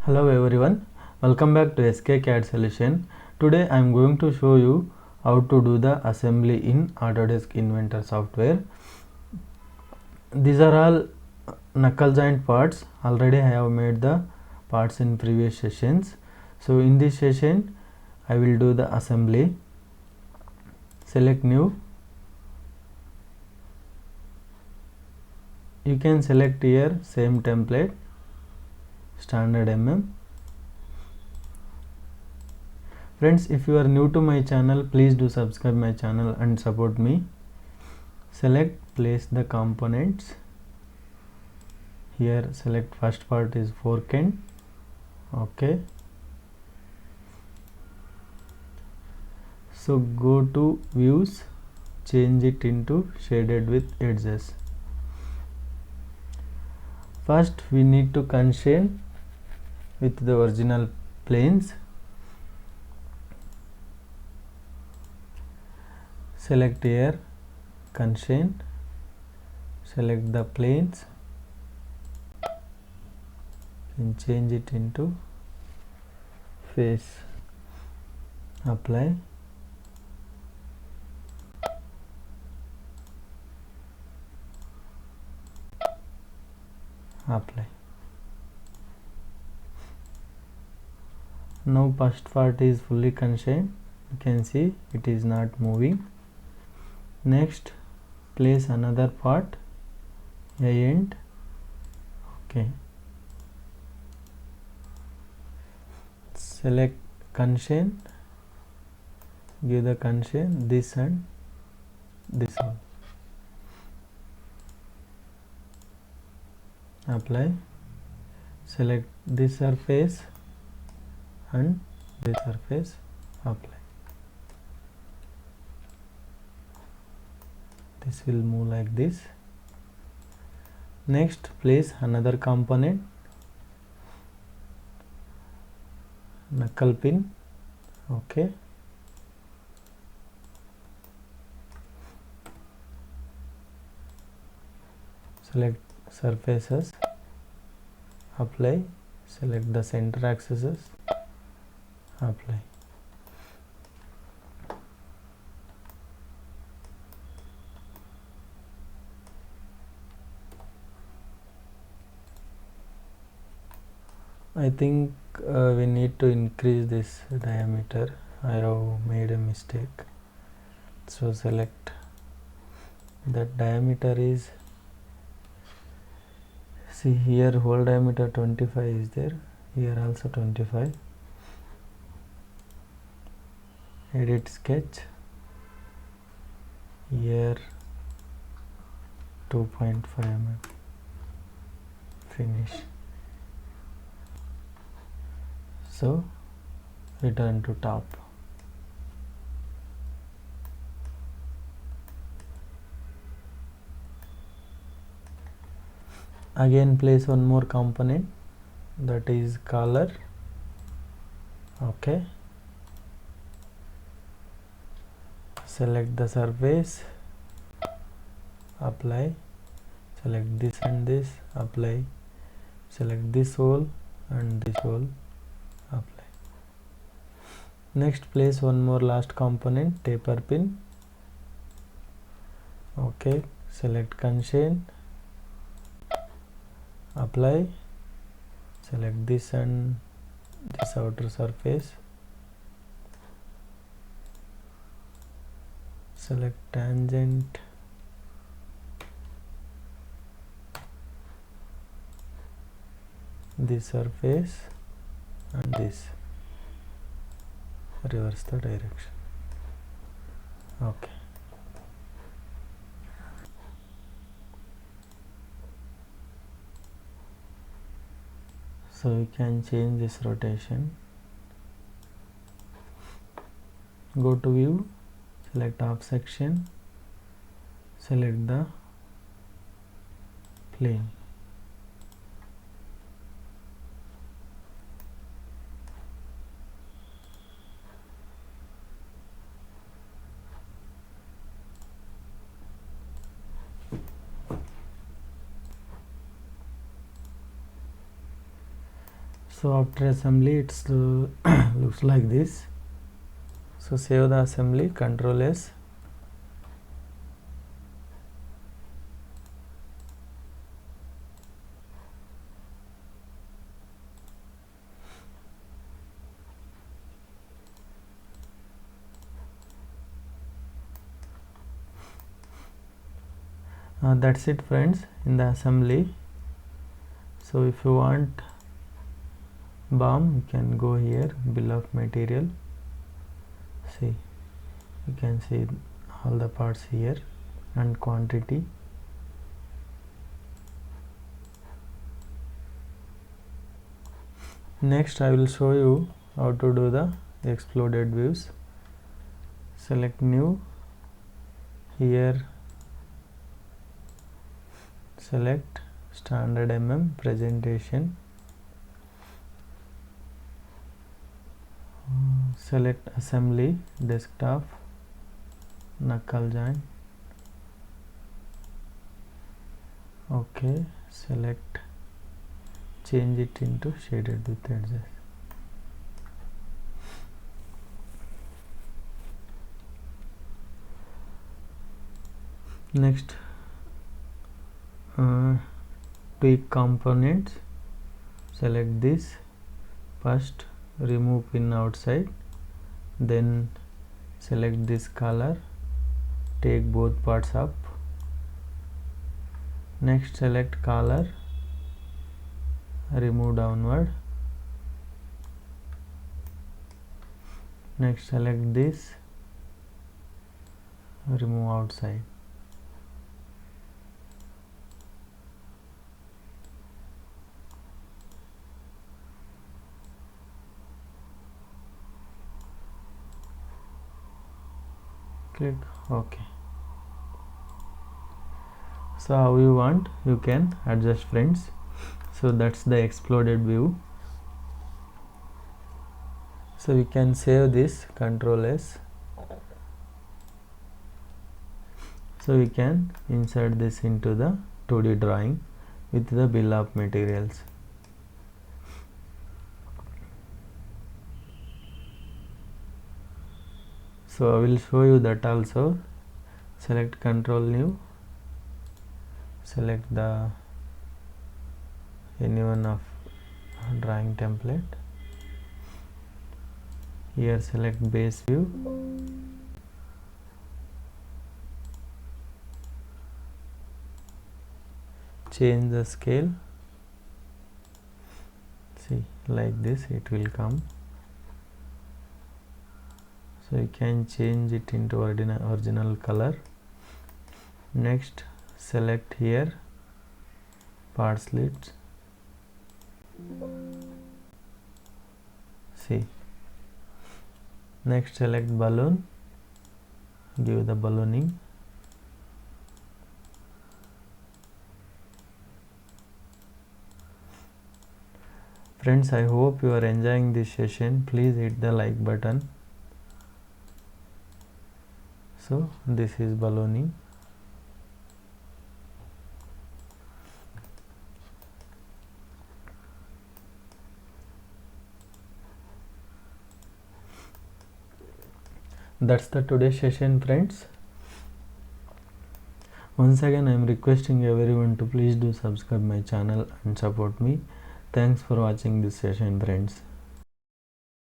Hello everyone, welcome back to SK CAD Solution. Today I am going to show you how to do the assembly in Autodesk Inventor software. These are all knuckle joint parts. Already I have made the parts in previous sessions. So in this session I will do the assembly. Select new. You can select here same template, standard Friends, if you are new to my channel, please do subscribe my channel and support me. Select place the components. Here select first part is forkend. Okay. So go to views, change it into shaded with edges. First we need to constrain with the original planes. Select here constrain, select the planes and change it into face. Apply. Apply. Now first part is fully constrained. You can see it is not moving. Next place another part, a end. Okay. Select constraint, give the constraint this and this one. Apply. Select this surface and this surface. Apply. This will move like this. Next place another component, knuckle pin. Okay. Select surfaces, apply. Select the center axes, apply. I think we need to increase this diameter. I have made a mistake. So select that diameter is, see here whole diameter 25 is there, here also 25. Edit sketch, here 2.5 mm. Finish. So return to top. Again place one more component, that is collar. Okay. Select the surface, apply. Select this and this, apply. Select this hole and this hole, apply. Next place one more last component, taper pin. Okay. Select constraint, apply. Select this and this outer surface. Select tangent, this surface and this. Reverse the direction. Okay. So you can change this rotation. Go to view, select off section, select the plane. So after assembly it's looks like this. So save the assembly, Ctrl S. That's it friends, in the assembly. So if you want BOM, you can go here, bill of material. See, you can see all the parts here and quantity. Next I will show you how to do the exploded views. Select new, here select standard presentation, select assembly, desktop, knuckle joint. Okay, select, change it into shaded with edges. Next, tweak components. Select this. First remove pin outside, then select this color, take both parts up. Next select color, remove downward. Next select this, remove outside. Click OK. So how you want you can adjust friends. So that's the exploded view. So we can save this, Ctrl S. So we can insert this into the 2D drawing with the bill of materials. So I will show you that also. Select Ctrl new, select the any one of drawing template. Here select base view, change the scale. See, like this it will come. So you can change it into original color. Next select here part slits. See, next select balloon, give the ballooning. Friends, I hope you are enjoying this session. Please hit the like button. So this is ballooning. That's the today's session friends. Once again I am requesting everyone to please do subscribe my channel and support me. Thanks for watching this session friends.